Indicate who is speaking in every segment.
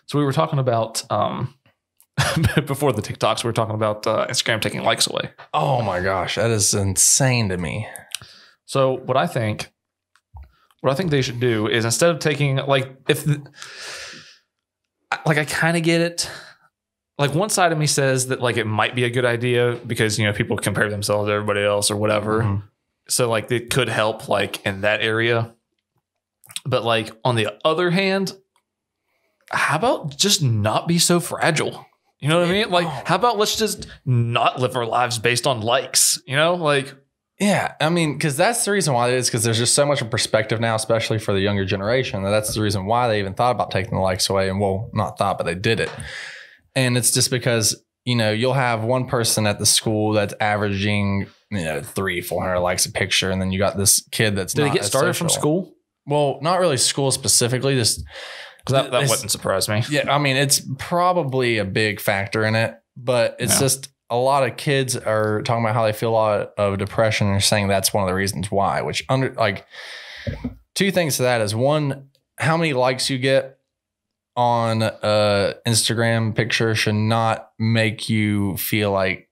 Speaker 1: So we were talking about before the TikToks, we were talking about Instagram taking likes away.
Speaker 2: Oh my gosh, that is insane to me.
Speaker 1: So what I think they should do is, instead of taking, like, I kind of get it. Like, one side of me says that, like, it might be a good idea because, you know, people compare themselves to everybody else or whatever. Mm-hmm. So, like, it could help, like, in that area. But, like, on the other hand, how about just not be so fragile? You know what I mean? Like, how about let's just not live our lives based on likes, you know? Like,
Speaker 2: yeah, I mean, because that's the reason why it is, because there's just so much of perspective now, especially for the younger generation. That's the reason why they even thought about taking the likes away. And, well, not thought, but they did it. And it's just because, you know, you'll have one person at the school that's averaging, you know, 300-400 likes a picture. And then you got this kid that's
Speaker 1: Did
Speaker 2: not
Speaker 1: it get started
Speaker 2: social.
Speaker 1: From school?
Speaker 2: Well, not really school specifically, just...
Speaker 1: That wouldn't surprise me.
Speaker 2: Yeah, I mean, it's probably a big factor in it, but it's just a lot of kids are talking about how they feel a lot of depression and saying that's one of the reasons why, which two things to that is, one, how many likes you get on Instagram picture should not make you feel like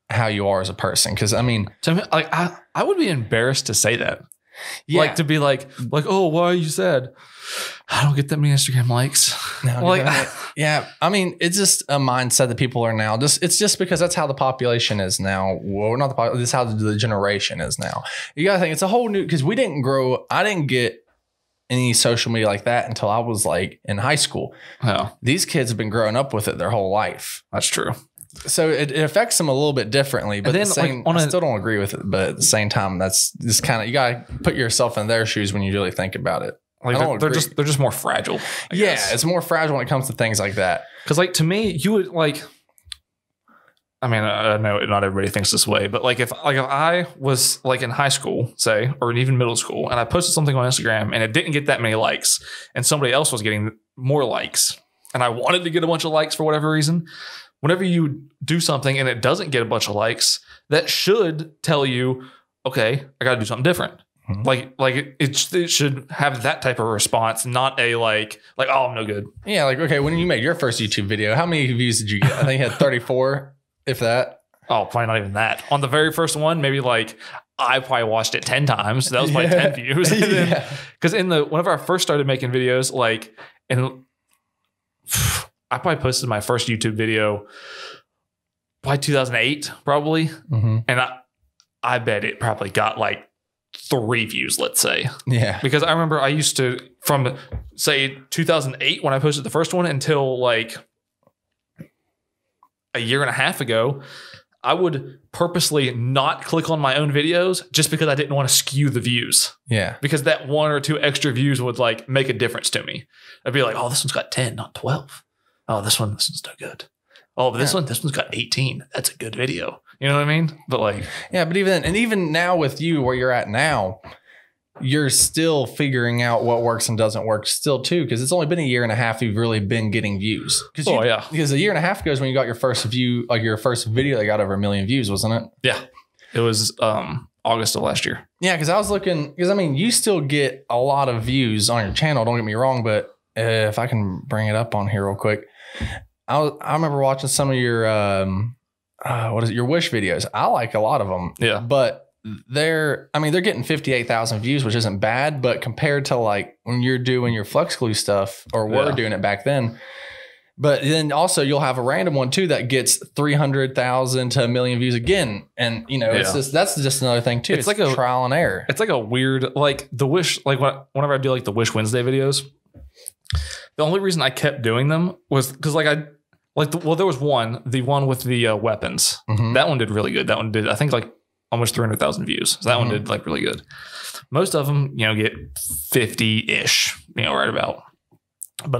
Speaker 2: how you are as a person. Cause I mean,
Speaker 1: to me, like, I would be embarrassed to say that.
Speaker 2: Yeah.
Speaker 1: Like, to be like, oh, why are you sad? I don't get that many Instagram likes.
Speaker 2: No, like, yeah. I mean, it's just a mindset that people are now it's just because that's how the population is now. Well, not the population, this is how the generation is now. You got to think it's a whole new, because I didn't get any social media like that until I was like in high school.
Speaker 1: Oh.
Speaker 2: These kids have been growing up with it their whole life.
Speaker 1: That's true.
Speaker 2: So it affects them a little bit differently, but
Speaker 1: then,
Speaker 2: I still don't agree with it. But at the same time, that's just kind of, you got to put yourself in their shoes when you really think about it.
Speaker 1: Like, they're just more fragile. I guess.
Speaker 2: It's more fragile when it comes to things like that.
Speaker 1: Because, like, to me, you would, like, I mean, I know not everybody thinks this way, but like if I was like in high school, say, or even middle school, and I posted something on Instagram and it didn't get that many likes, and somebody else was getting more likes, and I wanted to get a bunch of likes for whatever reason, whenever you do something and it doesn't get a bunch of likes, that should tell you, okay, I got to do something different. Mm-hmm. Like it should have that type of response, not a like, oh, I'm no good.
Speaker 2: Yeah, like, okay, when you made your first YouTube video, how many views did you get? I think you had 34, if that.
Speaker 1: Oh, probably not even that. On the very first one, maybe like I probably watched it 10 times. So that was like 10 views. Because whenever I first started making videos, like, and I probably posted my first YouTube video by 2008, probably. Mm-hmm. And I bet it probably got like 3 views, let's say.
Speaker 2: Yeah.
Speaker 1: Because I remember I used to, from say 2008 when I posted the first one until like a year and a half ago, I would purposely not click on my own videos just because I didn't want to skew the views.
Speaker 2: Yeah.
Speaker 1: Because that 1 or 2 extra views would like make a difference to me. I'd be like, oh, this one's got 10, not 12. Oh, this one's no good. Oh, but this one's got 18. That's a good video. You know what I mean? But like,
Speaker 2: yeah, but even now with you where you're at now, you're still figuring out what works and doesn't work still too, because it's only been a year and a half you've really been getting views. Because a year and a half ago is when you got your first view, like your first video that got over 1 million views, wasn't it?
Speaker 1: Yeah, it was August of last year.
Speaker 2: Yeah, because I was looking, because I mean, you still get a lot of views on your channel. Don't get me wrong, but if I can bring it up on here real quick, I remember watching some of your your wish videos. I like a lot of them.
Speaker 1: Yeah,
Speaker 2: but they're getting 58,000 views, which isn't bad, but compared to like when you're doing your Flex Glue stuff, or were doing it back then. But then also you'll have a random one too that gets 300,000 to 1 million views again, and you know that's just another thing too. It's like a trial and error.
Speaker 1: It's like a weird, like the Wish, like whenever I do like the Wish Wednesday videos, the only reason I kept doing them was because there was the one with the weapons. Mm-hmm. That one did really good. That one did, I think, like almost 300,000 views. So that one did like really good. Most of them, you know, get 50-ish, you know, right about. But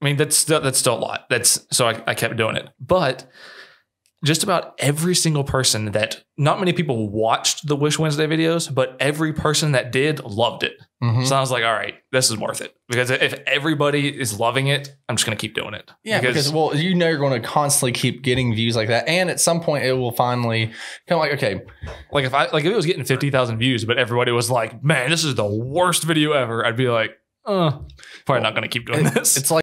Speaker 1: that's still a lot. So I kept doing it. But just about every single person that, not many people watched the Wish Wednesday videos, but every person that did loved it. Mm-hmm. So I was like, all right, this is worth it. Because if everybody is loving it, I'm just going to keep doing it.
Speaker 2: Yeah, because well, you know, you're going to constantly keep getting views like that. And at some point it will finally kind of like, okay.
Speaker 1: Like if it was getting 50,000 views, but everybody was like, man, this is the worst video ever, I'd be like, probably not going to keep doing this.
Speaker 2: It's like